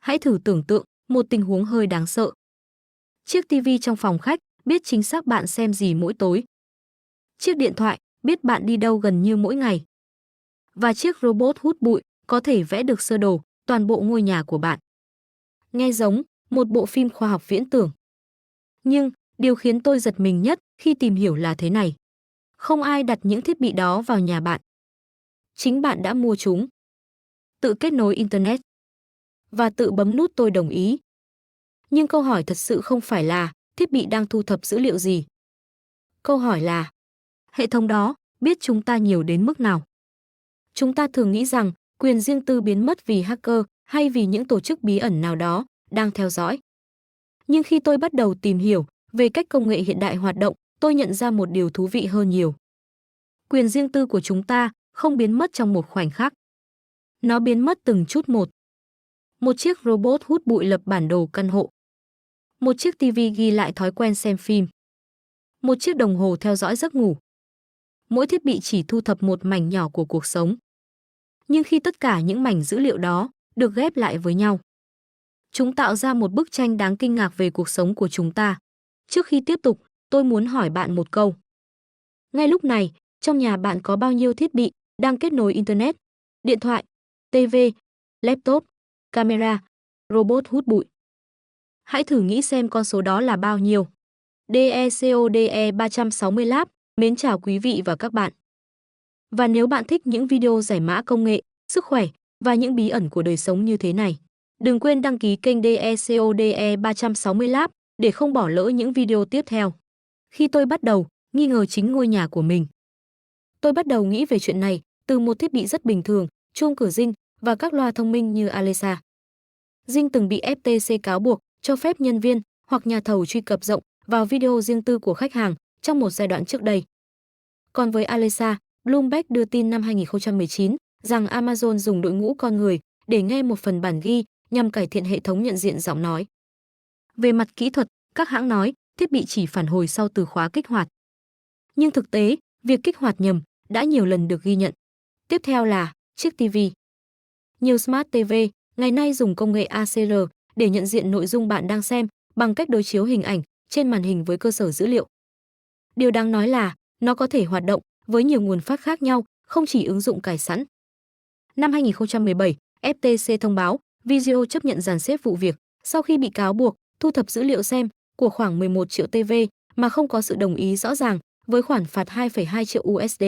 Hãy thử tưởng tượng một tình huống hơi đáng sợ. Chiếc tivi trong phòng khách biết chính xác bạn xem gì mỗi tối. Chiếc điện thoại biết bạn đi đâu gần như mỗi ngày. Và chiếc robot hút bụi có thể vẽ được sơ đồ toàn bộ ngôi nhà của bạn. Nghe giống một bộ phim khoa học viễn tưởng. Nhưng điều khiến tôi giật mình nhất khi tìm hiểu là thế này. Không ai đặt những thiết bị đó vào nhà bạn. Chính bạn đã mua chúng. Tự kết nối Internet. Và tự bấm nút tôi đồng ý. Nhưng câu hỏi thật sự không phải là thiết bị đang thu thập dữ liệu gì. Câu hỏi là hệ thống đó biết chúng ta nhiều đến mức nào? Chúng ta thường nghĩ rằng quyền riêng tư biến mất vì hacker hay vì những tổ chức bí ẩn nào đó đang theo dõi. Nhưng khi tôi bắt đầu tìm hiểu về cách công nghệ hiện đại hoạt động, tôi nhận ra một điều thú vị hơn nhiều. Quyền riêng tư của chúng ta không biến mất trong một khoảnh khắc. Nó biến mất từng chút một. Một chiếc robot hút bụi lập bản đồ căn hộ. Một chiếc tivi ghi lại thói quen xem phim. Một chiếc đồng hồ theo dõi giấc ngủ. Mỗi thiết bị chỉ thu thập một mảnh nhỏ của cuộc sống. Nhưng khi tất cả những mảnh dữ liệu đó được ghép lại với nhau, chúng tạo ra một bức tranh đáng kinh ngạc về cuộc sống của chúng ta. Trước khi tiếp tục, tôi muốn hỏi bạn một câu. Ngay lúc này, trong nhà bạn có bao nhiêu thiết bị đang kết nối Internet? Điện thoại, TV, laptop, camera, robot hút bụi. Hãy thử nghĩ xem con số đó là bao nhiêu. DECODE 360 Lab, mến chào quý vị và các bạn. Và nếu bạn thích những video giải mã công nghệ, sức khỏe và những bí ẩn của đời sống như thế này, đừng quên đăng ký kênh DECODE 360 Lab để không bỏ lỡ những video tiếp theo. Khi tôi bắt đầu nghi ngờ chính ngôi nhà của mình, tôi bắt đầu nghĩ về chuyện này từ một thiết bị rất bình thường, chuông cửa Ring và các loa thông minh như Alexa. Ring từng bị FTC cáo buộc cho phép nhân viên hoặc nhà thầu truy cập rộng vào video riêng tư của khách hàng trong một giai đoạn trước đây. Còn với Alexa, Bloomberg đưa tin năm 2019 rằng Amazon dùng đội ngũ con người để nghe một phần bản ghi nhằm cải thiện hệ thống nhận diện giọng nói. Về mặt kỹ thuật, các hãng nói thiết bị chỉ phản hồi sau từ khóa kích hoạt. Nhưng thực tế, việc kích hoạt nhầm đã nhiều lần được ghi nhận. Tiếp theo là chiếc TV. Nhiều Smart TV ngày nay dùng công nghệ ACR để nhận diện nội dung bạn đang xem bằng cách đối chiếu hình ảnh trên màn hình với cơ sở dữ liệu. Điều đáng nói là nó có thể hoạt động với nhiều nguồn phát khác nhau, không chỉ ứng dụng cài sẵn. Năm 2017, FTC thông báo Vizio chấp nhận dàn xếp vụ việc sau khi bị cáo buộc thu thập dữ liệu xem của khoảng 11 triệu TV mà không có sự đồng ý rõ ràng với khoản phạt 2,2 triệu USD.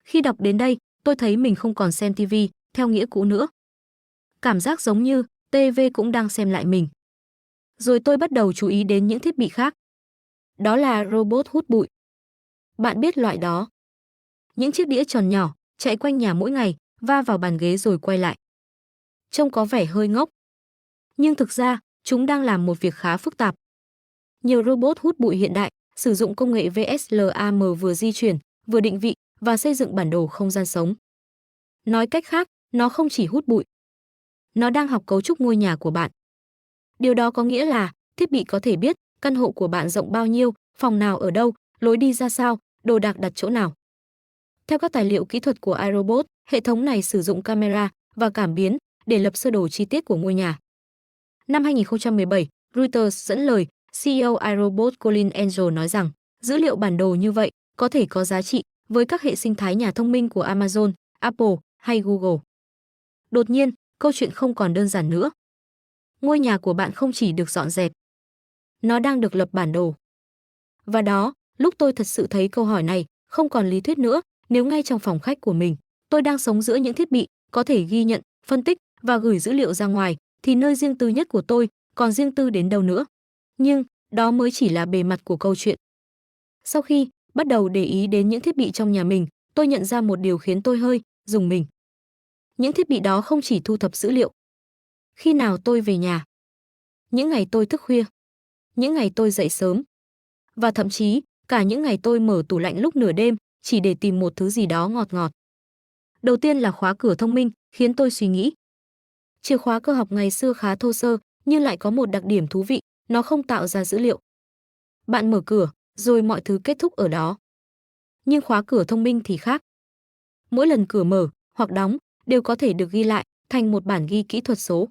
Khi đọc đến đây, tôi thấy mình không còn xem TV theo nghĩa cũ nữa. Cảm giác giống như TV cũng đang xem lại mình. Rồi tôi bắt đầu chú ý đến những thiết bị khác. Đó là robot hút bụi. Bạn biết loại đó. Những chiếc đĩa tròn nhỏ chạy quanh nhà mỗi ngày, va vào bàn ghế rồi quay lại. Trông có vẻ hơi ngốc. Nhưng thực ra, chúng đang làm một việc khá phức tạp. Nhiều robot hút bụi hiện đại sử dụng công nghệ VSLAM vừa di chuyển, vừa định vị và xây dựng bản đồ không gian sống. Nói cách khác, nó không chỉ hút bụi. Nó đang học cấu trúc ngôi nhà của bạn. Điều đó có nghĩa là thiết bị có thể biết căn hộ của bạn rộng bao nhiêu, phòng nào ở đâu, lối đi ra sao, đồ đạc đặt chỗ nào. Theo các tài liệu kỹ thuật của iRobot, hệ thống này sử dụng camera và cảm biến để lập sơ đồ chi tiết của ngôi nhà. Năm 2017, Reuters dẫn lời CEO iRobot Colin Angel nói rằng dữ liệu bản đồ như vậy có thể có giá trị với các hệ sinh thái nhà thông minh của Amazon, Apple hay Google. Đột nhiên, câu chuyện không còn đơn giản nữa. Ngôi nhà của bạn không chỉ được dọn dẹp, nó đang được lập bản đồ. Và đó, lúc tôi thật sự thấy câu hỏi này không còn lý thuyết nữa, nếu ngay trong phòng khách của mình, tôi đang sống giữa những thiết bị có thể ghi nhận, phân tích và gửi dữ liệu ra ngoài, thì nơi riêng tư nhất của tôi còn riêng tư đến đâu nữa. Nhưng, đó mới chỉ là bề mặt của câu chuyện. Sau khi bắt đầu để ý đến những thiết bị trong nhà mình, tôi nhận ra một điều khiến tôi hơi rùng mình. Những thiết bị đó không chỉ thu thập dữ liệu. Khi nào tôi về nhà, những ngày tôi thức khuya, những ngày tôi dậy sớm, và thậm chí cả những ngày tôi mở tủ lạnh lúc nửa đêm chỉ để tìm một thứ gì đó ngọt ngọt. Đầu tiên là khóa cửa thông minh khiến tôi suy nghĩ. Chìa khóa cơ học ngày xưa khá thô sơ nhưng lại có một đặc điểm thú vị, nó không tạo ra dữ liệu. Bạn mở cửa, rồi mọi thứ kết thúc ở đó. Nhưng khóa cửa thông minh thì khác. Mỗi lần cửa mở hoặc đóng đều có thể được ghi lại thành một bản ghi kỹ thuật số.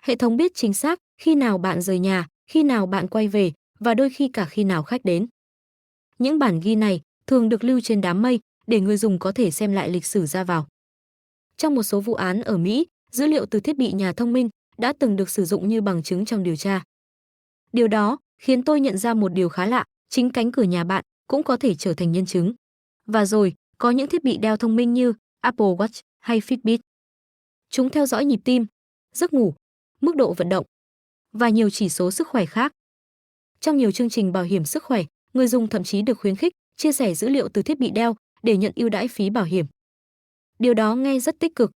Hệ thống biết chính xác khi nào bạn rời nhà, khi nào bạn quay về và đôi khi cả khi nào khách đến. Những bản ghi này thường được lưu trên đám mây để người dùng có thể xem lại lịch sử ra vào. Trong một số vụ án ở Mỹ, dữ liệu từ thiết bị nhà thông minh đã từng được sử dụng như bằng chứng trong điều tra. Điều đó khiến tôi nhận ra một điều khá lạ, chính cánh cửa nhà bạn cũng có thể trở thành nhân chứng. Và rồi, có những thiết bị đeo thông minh như Apple Watch hay Fitbit. Chúng theo dõi nhịp tim, giấc ngủ, mức độ vận động và nhiều chỉ số sức khỏe khác. Trong nhiều chương trình bảo hiểm sức khỏe, người dùng thậm chí được khuyến khích chia sẻ dữ liệu từ thiết bị đeo để nhận ưu đãi phí bảo hiểm. Điều đó nghe rất tích cực.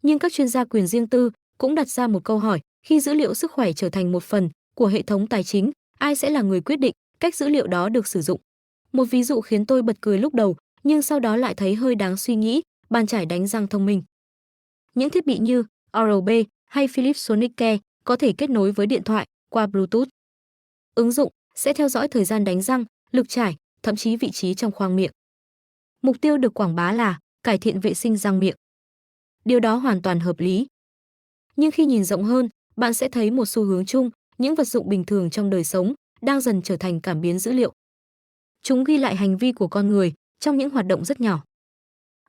Nhưng các chuyên gia quyền riêng tư cũng đặt ra một câu hỏi, khi dữ liệu sức khỏe trở thành một phần của hệ thống tài chính, ai sẽ là người quyết định cách dữ liệu đó được sử dụng? Một ví dụ khiến tôi bật cười lúc đầu, nhưng sau đó lại thấy hơi đáng suy nghĩ, bàn chải đánh răng thông minh. Những thiết bị như Oral-B hay Philips Sonicare có thể kết nối với điện thoại qua Bluetooth. Ứng dụng sẽ theo dõi thời gian đánh răng, lực chải, thậm chí vị trí trong khoang miệng. Mục tiêu được quảng bá là cải thiện vệ sinh răng miệng. Điều đó hoàn toàn hợp lý. Nhưng khi nhìn rộng hơn, bạn sẽ thấy một xu hướng chung, những vật dụng bình thường trong đời sống đang dần trở thành cảm biến dữ liệu. Chúng ghi lại hành vi của con người trong những hoạt động rất nhỏ.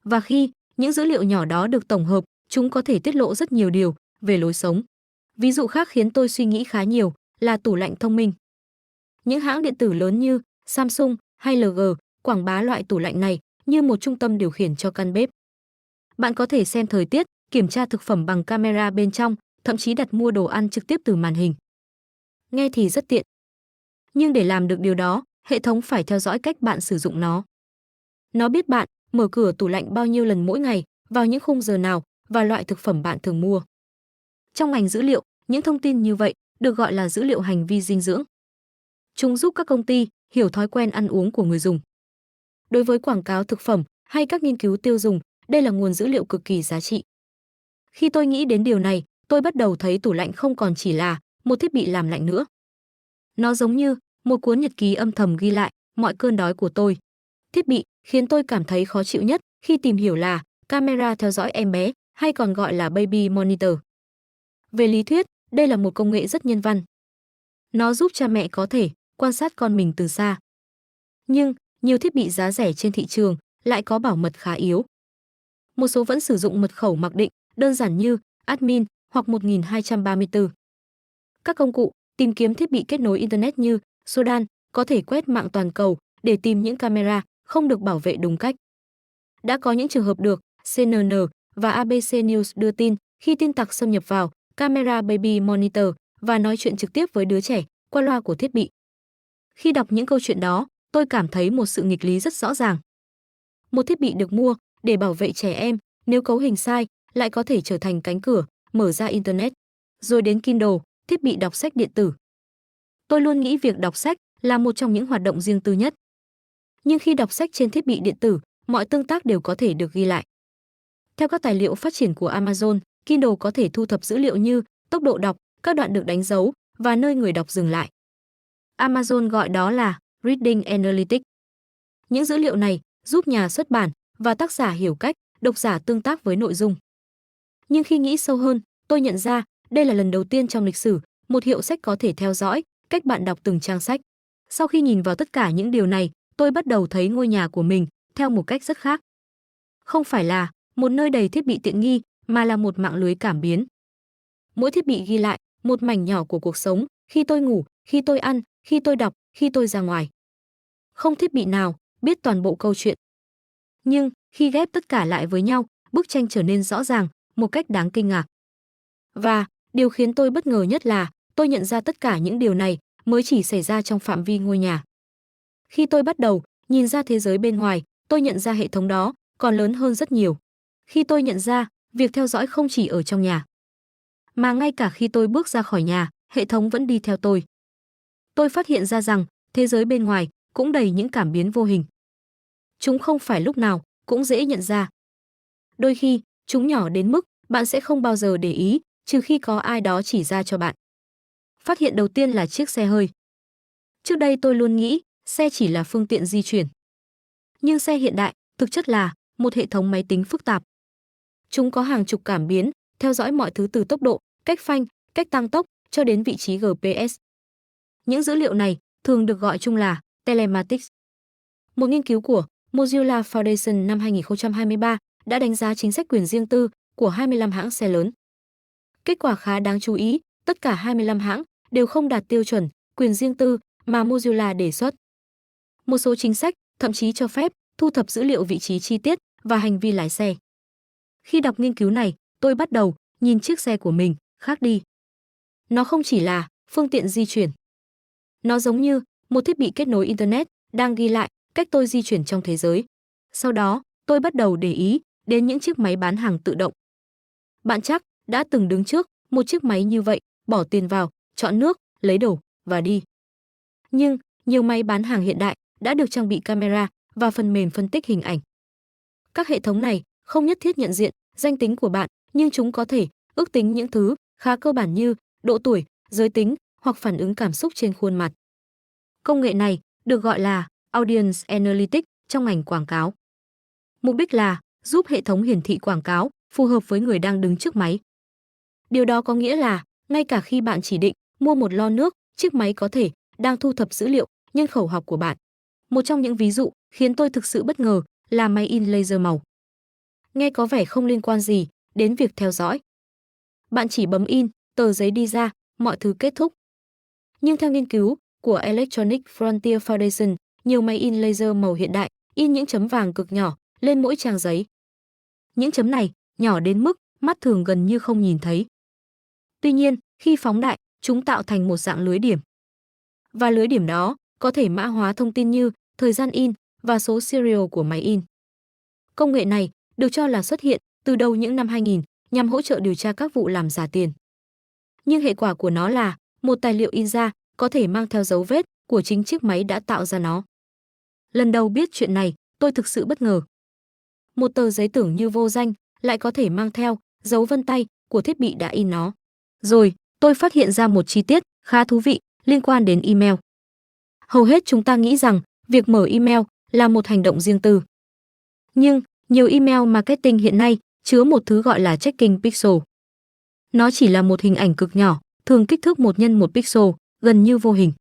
Và khi những dữ liệu nhỏ đó được tổng hợp, chúng có thể tiết lộ rất nhiều điều về lối sống. Ví dụ khác khiến tôi suy nghĩ khá nhiều là tủ lạnh thông minh. Những hãng điện tử lớn như Samsung hay LG quảng bá loại tủ lạnh này như một trung tâm điều khiển cho căn bếp. Bạn có thể xem thời tiết, kiểm tra thực phẩm bằng camera bên trong, thậm chí đặt mua đồ ăn trực tiếp từ màn hình. Nghe thì rất tiện. Nhưng để làm được điều đó, hệ thống phải theo dõi cách bạn sử dụng nó. Nó biết bạn mở cửa tủ lạnh bao nhiêu lần mỗi ngày, vào những khung giờ nào và loại thực phẩm bạn thường mua. Trong ngành dữ liệu, những thông tin như vậy được gọi là dữ liệu hành vi dinh dưỡng. Chúng giúp các công ty hiểu thói quen ăn uống của người dùng. Đối với quảng cáo thực phẩm hay các nghiên cứu tiêu dùng, đây là nguồn dữ liệu cực kỳ giá trị. Khi tôi nghĩ đến điều này, tôi bắt đầu thấy tủ lạnh không còn chỉ là một thiết bị làm lạnh nữa. Nó giống như một cuốn nhật ký âm thầm ghi lại mọi cơn đói của tôi. Thiết bị khiến tôi cảm thấy khó chịu nhất khi tìm hiểu là camera theo dõi em bé, hay còn gọi là baby monitor. Về lý thuyết, đây là một công nghệ rất nhân văn. Nó giúp cha mẹ có thể quan sát con mình từ xa. Nhưng nhiều thiết bị giá rẻ trên thị trường lại có bảo mật khá yếu. Một số vẫn sử dụng mật khẩu mặc định đơn giản như admin hoặc 1234. Các công cụ tìm kiếm thiết bị kết nối internet như Sodan có thể quét mạng toàn cầu để tìm những camera không được bảo vệ đúng cách. Đã có những trường hợp được CNN và ABC News đưa tin khi tin tặc xâm nhập vào camera baby monitor và nói chuyện trực tiếp với đứa trẻ qua loa của thiết bị. Khi đọc những câu chuyện đó, tôi cảm thấy một sự nghịch lý rất rõ ràng. Một thiết bị được mua để bảo vệ trẻ em, nếu cấu hình sai, lại có thể trở thành cánh cửa mở ra internet. Rồi đến Kindle, thiết bị đọc sách điện tử. Tôi luôn nghĩ việc đọc sách là một trong những hoạt động riêng tư nhất. Nhưng khi đọc sách trên thiết bị điện tử, mọi tương tác đều có thể được ghi lại. Theo các tài liệu phát triển của Amazon, Kindle có thể thu thập dữ liệu như tốc độ đọc, các đoạn được đánh dấu và nơi người đọc dừng lại. Amazon gọi đó là Reading Analytics. Những dữ liệu này giúp nhà xuất bản và tác giả hiểu cách độc giả tương tác với nội dung. Nhưng khi nghĩ sâu hơn, tôi nhận ra đây là lần đầu tiên trong lịch sử một hiệu sách có thể theo dõi cách bạn đọc từng trang sách. Sau khi nhìn vào tất cả những điều này, tôi bắt đầu thấy ngôi nhà của mình theo một cách rất khác. Không phải là một nơi đầy thiết bị tiện nghi, mà là một mạng lưới cảm biến. Mỗi thiết bị ghi lại một mảnh nhỏ của cuộc sống, khi tôi ngủ, khi tôi ăn, khi tôi đọc, khi tôi ra ngoài. Không thiết bị nào biết toàn bộ câu chuyện. Nhưng khi ghép tất cả lại với nhau, bức tranh trở nên rõ ràng, một cách đáng kinh ngạc. Và điều khiến tôi bất ngờ nhất là tôi nhận ra tất cả những điều này mới chỉ xảy ra trong phạm vi ngôi nhà. Khi tôi bắt đầu nhìn ra thế giới bên ngoài, tôi nhận ra hệ thống đó còn lớn hơn rất nhiều. Khi tôi nhận ra việc theo dõi không chỉ ở trong nhà, mà ngay cả khi tôi bước ra khỏi nhà, hệ thống vẫn đi theo tôi. Tôi phát hiện ra rằng thế giới bên ngoài cũng đầy những cảm biến vô hình. Chúng không phải lúc nào cũng dễ nhận ra. Đôi khi, chúng nhỏ đến mức bạn sẽ không bao giờ để ý, trừ khi có ai đó chỉ ra cho bạn. Phát hiện đầu tiên là chiếc xe hơi. Trước đây tôi luôn nghĩ xe chỉ là phương tiện di chuyển. Nhưng xe hiện đại thực chất là một hệ thống máy tính phức tạp. Chúng có hàng chục cảm biến, theo dõi mọi thứ từ tốc độ, cách phanh, cách tăng tốc cho đến vị trí GPS. Những dữ liệu này thường được gọi chung là telematics. Một nghiên cứu của Mozilla Foundation năm 2023 đã đánh giá chính sách quyền riêng tư của 25 hãng xe lớn. Kết quả khá đáng chú ý, tất cả 25 hãng đều không đạt tiêu chuẩn quyền riêng tư mà Mozilla đề xuất. Một số chính sách thậm chí cho phép thu thập dữ liệu vị trí chi tiết và hành vi lái xe. Khi đọc nghiên cứu này, tôi bắt đầu nhìn chiếc xe của mình khác đi. Nó không chỉ là phương tiện di chuyển. Nó giống như một thiết bị kết nối Internet đang ghi lại cách tôi di chuyển trong thế giới. Sau đó, tôi bắt đầu để ý đến những chiếc máy bán hàng tự động. Bạn chắc đã từng đứng trước một chiếc máy như vậy, bỏ tiền vào, chọn nước, lấy đồ và đi. Nhưng nhiều máy bán hàng hiện đại đã được trang bị camera và phần mềm phân tích hình ảnh. Các hệ thống này không nhất thiết nhận diện danh tính của bạn, nhưng chúng có thể ước tính những thứ khá cơ bản như độ tuổi, giới tính hoặc phản ứng cảm xúc trên khuôn mặt. Công nghệ này được gọi là Audience Analytics trong ngành quảng cáo. Mục đích là giúp hệ thống hiển thị quảng cáo phù hợp với người đang đứng trước máy. Điều đó có nghĩa là ngay cả khi bạn chỉ định mua một lon nước, chiếc máy có thể đang thu thập dữ liệu nhân khẩu học của bạn. Một trong những ví dụ khiến tôi thực sự bất ngờ là máy in laser màu. Nghe có vẻ không liên quan gì đến việc theo dõi. Bạn chỉ bấm in, tờ giấy đi ra, mọi thứ kết thúc. Nhưng theo nghiên cứu của Electronic Frontier Foundation, nhiều máy in laser màu hiện đại in những chấm vàng cực nhỏ lên mỗi trang giấy. Những chấm này nhỏ đến mức mắt thường gần như không nhìn thấy. Tuy nhiên, khi phóng đại, chúng tạo thành một dạng lưới điểm. Và lưới điểm đó có thể mã hóa thông tin như thời gian in và số serial của máy in. Công nghệ này được cho là xuất hiện từ đầu những năm 2000 nhằm hỗ trợ điều tra các vụ làm giả tiền. Nhưng hệ quả của nó là một tài liệu in ra có thể mang theo dấu vết của chính chiếc máy đã tạo ra nó. Lần đầu biết chuyện này, tôi thực sự bất ngờ. Một tờ giấy tưởng như vô danh lại có thể mang theo dấu vân tay của thiết bị đã in nó. Rồi, tôi phát hiện ra một chi tiết khá thú vị liên quan đến email. Hầu hết chúng ta nghĩ rằng việc mở email là một hành động riêng tư. Nhưng, nhiều email marketing hiện nay chứa một thứ gọi là tracking pixel. Nó chỉ là một hình ảnh cực nhỏ, thường kích thước 1x1 pixel, gần như vô hình.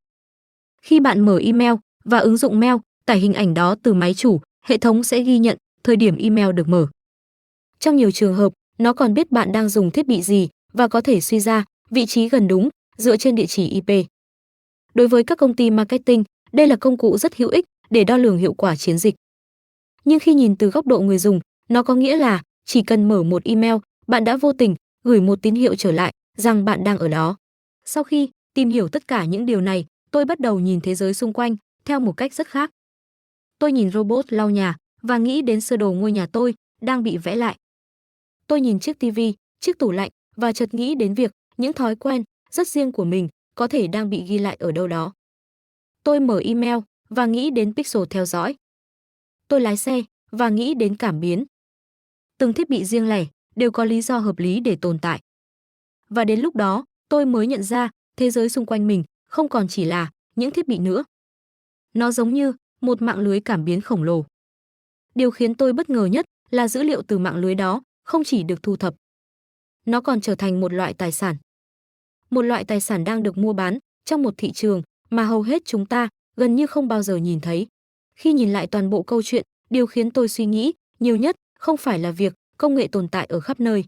Khi bạn mở email và ứng dụng mail tải hình ảnh đó từ máy chủ, hệ thống sẽ ghi nhận thời điểm email được mở. Trong nhiều trường hợp, nó còn biết bạn đang dùng thiết bị gì và có thể suy ra vị trí gần đúng dựa trên địa chỉ IP. Đối với các công ty marketing, đây là công cụ rất hữu ích để đo lường hiệu quả chiến dịch. Nhưng khi nhìn từ góc độ người dùng, nó có nghĩa là chỉ cần mở một email, bạn đã vô tình gửi một tín hiệu trở lại rằng bạn đang ở đó. Sau khi tìm hiểu tất cả những điều này, tôi bắt đầu nhìn thế giới xung quanh theo một cách rất khác. Tôi nhìn robot lau nhà và nghĩ đến sơ đồ ngôi nhà tôi đang bị vẽ lại. Tôi nhìn chiếc tivi, chiếc tủ lạnh và chợt nghĩ đến việc những thói quen rất riêng của mình có thể đang bị ghi lại ở đâu đó. Tôi mở email và nghĩ đến pixel theo dõi. Tôi lái xe và nghĩ đến cảm biến. Từng thiết bị riêng lẻ đều có lý do hợp lý để tồn tại. Và đến lúc đó, tôi mới nhận ra thế giới xung quanh mình không còn chỉ là những thiết bị nữa. Nó giống như một mạng lưới cảm biến khổng lồ. Điều khiến tôi bất ngờ nhất là dữ liệu từ mạng lưới đó không chỉ được thu thập. Nó còn trở thành một loại tài sản. Một loại tài sản đang được mua bán trong một thị trường mà hầu hết chúng ta gần như không bao giờ nhìn thấy. Khi nhìn lại toàn bộ câu chuyện, điều khiến tôi suy nghĩ nhiều nhất không phải là việc công nghệ tồn tại ở khắp nơi.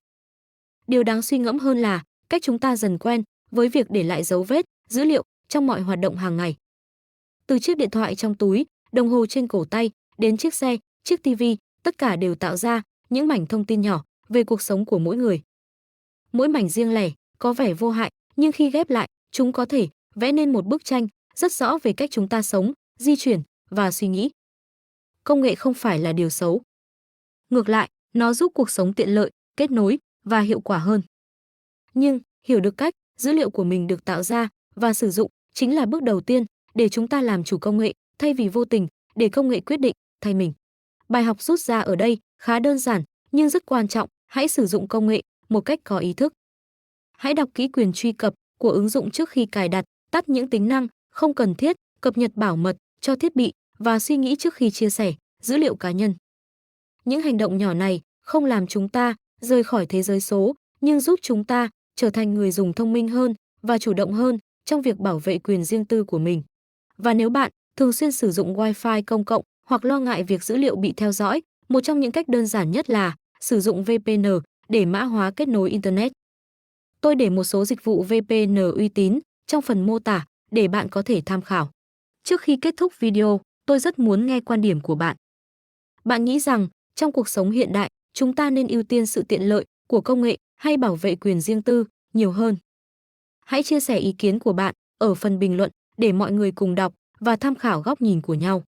Điều đáng suy ngẫm hơn là cách chúng ta dần quen với việc để lại dấu vết, dữ liệu trong mọi hoạt động hàng ngày. Từ chiếc điện thoại trong túi, đồng hồ trên cổ tay, đến chiếc xe, chiếc tivi, tất cả đều tạo ra những mảnh thông tin nhỏ về cuộc sống của mỗi người. Mỗi mảnh riêng lẻ có vẻ vô hại, nhưng khi ghép lại, chúng có thể vẽ nên một bức tranh rất rõ về cách chúng ta sống, di chuyển và suy nghĩ. Công nghệ không phải là điều xấu. Ngược lại, nó giúp cuộc sống tiện lợi, kết nối và hiệu quả hơn. Nhưng, hiểu được cách dữ liệu của mình được tạo ra và sử dụng chính là bước đầu tiên để chúng ta làm chủ công nghệ thay vì vô tình để công nghệ quyết định thay mình. Bài học rút ra ở đây khá đơn giản nhưng rất quan trọng, hãy sử dụng công nghệ một cách có ý thức. Hãy đọc kỹ quyền truy cập của ứng dụng trước khi cài đặt, tắt những tính năng không cần thiết, cập nhật bảo mật cho thiết bị và suy nghĩ trước khi chia sẻ dữ liệu cá nhân. Những hành động nhỏ này không làm chúng ta rời khỏi thế giới số, nhưng giúp chúng ta trở thành người dùng thông minh hơn và chủ động hơn trong việc bảo vệ quyền riêng tư của mình. Và nếu bạn thường xuyên sử dụng Wi-Fi công cộng hoặc lo ngại việc dữ liệu bị theo dõi, một trong những cách đơn giản nhất là sử dụng VPN để mã hóa kết nối Internet. Tôi để một số dịch vụ VPN uy tín trong phần mô tả để bạn có thể tham khảo. Trước khi kết thúc video, tôi rất muốn nghe quan điểm của bạn. Bạn nghĩ rằng trong cuộc sống hiện đại, chúng ta nên ưu tiên sự tiện lợi của công nghệ hay bảo vệ quyền riêng tư nhiều hơn? Hãy chia sẻ ý kiến của bạn ở phần bình luận để mọi người cùng đọc và tham khảo góc nhìn của nhau.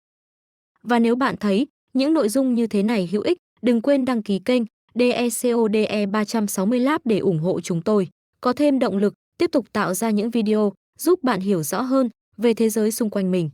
Và nếu bạn thấy những nội dung như thế này hữu ích, đừng quên đăng ký kênh DECODE 360 Lab để ủng hộ chúng tôi, có thêm động lực tiếp tục tạo ra những video giúp bạn hiểu rõ hơn về thế giới xung quanh mình.